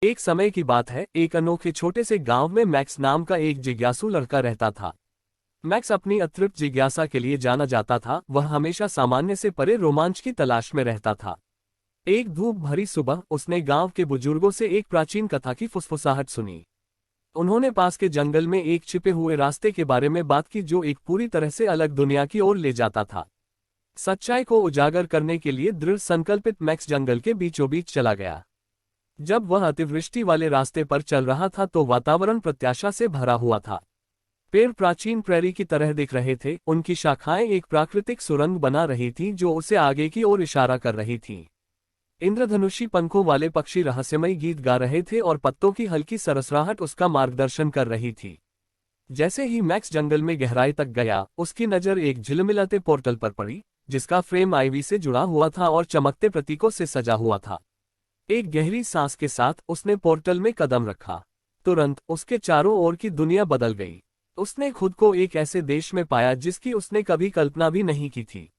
एक समय की बात है, एक अनोखे छोटे से गांव में मैक्स नाम का एक जिज्ञासु लड़का रहता था। मैक्स अपनी अतृप्त जिज्ञासा के लिए जाना जाता था। वह हमेशा सामान्य से परे रोमांच की तलाश में रहता था। एक धूप भरी सुबह उसने गांव के बुजुर्गों से एक प्राचीन कथा की फुसफुसाहट सुनी। उन्होंने पास के जंगल में एक छिपे हुए रास्ते के बारे में बात की जो एक पूरी तरह से अलग दुनिया की ओर ले जाता था। सच्चाई को उजागर करने के लिए दृढ़ संकल्पित मैक्स जंगल के बीचों बीच चला गया। जब वह अतिवृष्टि वाले रास्ते पर चल रहा था तो वातावरण प्रत्याशा से भरा हुआ था। पेड़ प्राचीन प्रेरी की तरह दिख रहे थे, उनकी शाखाएं एक प्राकृतिक सुरंग बना रही थीं जो उसे आगे की ओर इशारा कर रही थीं। इंद्रधनुषी पंखों वाले पक्षी रहस्यमयी गीत गा रहे थे और पत्तों की हल्की सरसराहट उसका मार्गदर्शन कर रही थी। जैसे ही मैक्स जंगल में गहराई तक गया, उसकी नज़र एक झिलमिलाते पोर्टल पर पड़ी, जिसका फ्रेम आईवी से जुड़ा हुआ था और चमकते प्रतीकों से सजा हुआ था। एक गहरी सांस के साथ उसने पोर्टल में कदम रखा। तुरंत उसके चारों ओर की दुनिया बदल गई। उसने खुद को एक ऐसे देश में पाया जिसकी उसने कभी कल्पना भी नहीं की थी।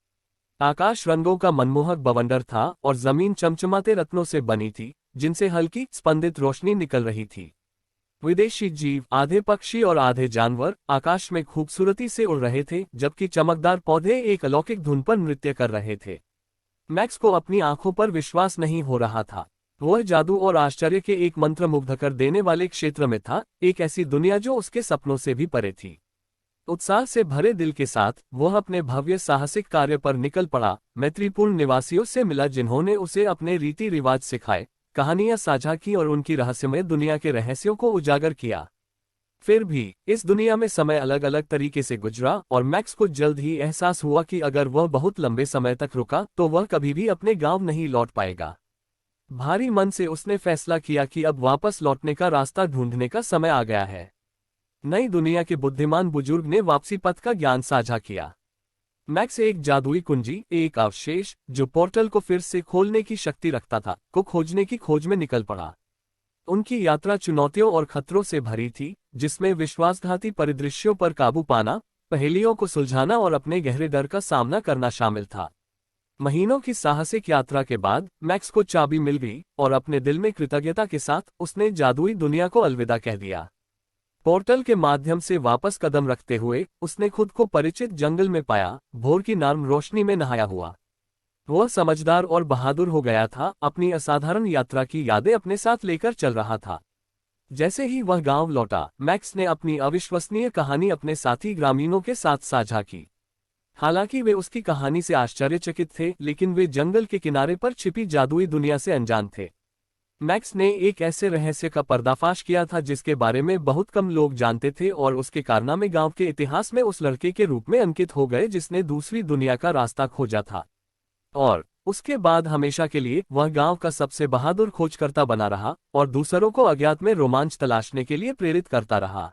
आकाश रंगों का मनमोहक बवंडर था और जमीन चमचमाते रत्नों से बनी थी, जिनसे हल्की स्पंदित रोशनी निकल रही थी। विदेशी जीव, आधे पक्षी और आधे जानवर, आकाश में खूबसूरती से उड़ रहे थे, जबकि चमकदार पौधे एक अलौकिक धुन पर नृत्य कर रहे थे। मैक्स को अपनी आंखों पर विश्वास नहीं हो रहा था। वह जादू और आश्चर्य के एक मंत्रमुग्ध कर देने वाले क्षेत्र में था, एक ऐसी दुनिया जो उसके सपनों से भी परे थी। उत्साह से भरे दिल के साथ वह अपने भव्य साहसिक कार्य पर निकल पड़ा। मैत्रीपूर्ण निवासियों से मिला जिन्होंने उसे अपने रीति रिवाज सिखाए, कहानियां साझा की और उनकी रहस्यमय दुनिया के रहस्यों को उजागर किया। फिर भी इस दुनिया में समय अलग अलग तरीके से गुजरा और मैक्स को जल्द ही एहसास हुआ कि अगर वह बहुत लंबे समय तक रुका तो वह कभी भी अपने गांव नहीं लौट पाएगा। भारी मन से उसने फैसला किया कि अब वापस लौटने का रास्ता ढूंढने का समय आ गया है। नई दुनिया के बुद्धिमान बुजुर्ग ने वापसी पथ का ज्ञान साझा किया। मैक्स एक जादुई कुंजी, एक अवशेष जो पोर्टल को फिर से खोलने की शक्ति रखता था, को खोजने की खोज में निकल पड़ा। उनकी यात्रा चुनौतियों और खतरों से भरी थी, जिसमें विश्वासघाती परिदृश्यों पर काबू पाना, पहेलियों को सुलझाना और अपने गहरे डर का सामना करना शामिल था। महीनों की साहसिक यात्रा के बाद मैक्स को चाबी मिल गई और अपने दिल में कृतज्ञता के साथ उसने जादुई दुनिया को अलविदा कह दिया। पोर्टल के माध्यम से वापस कदम रखते हुए उसने खुद को परिचित जंगल में पाया, भोर की नर्म रोशनी में नहाया हुआ। वह समझदार और बहादुर हो गया था, अपनी असाधारण यात्रा की यादें अपने साथ लेकर चल रहा था। जैसे ही वह गांव लौटा, मैक्स ने अपनी अविश्वसनीय कहानी अपने साथी ग्रामीणों के साथ साझा की। हालांकि वे उसकी कहानी से आश्चर्यचकित थे, लेकिन वे जंगल के किनारे पर छिपी जादुई दुनिया से अनजान थे। मैक्स ने एक ऐसे रहस्य का पर्दाफाश किया था जिसके बारे में बहुत कम लोग जानते थे और उसके कारनामे गांव के इतिहास में उस लड़के के रूप में अंकित हो गए जिसने दूसरी दुनिया का रास्ता खोजा था। और उसके बाद हमेशा के लिए वह गांव का सबसे बहादुर खोजकर्ता बना रहा और दूसरों को अज्ञात में रोमांच तलाशने के लिए प्रेरित करता रहा।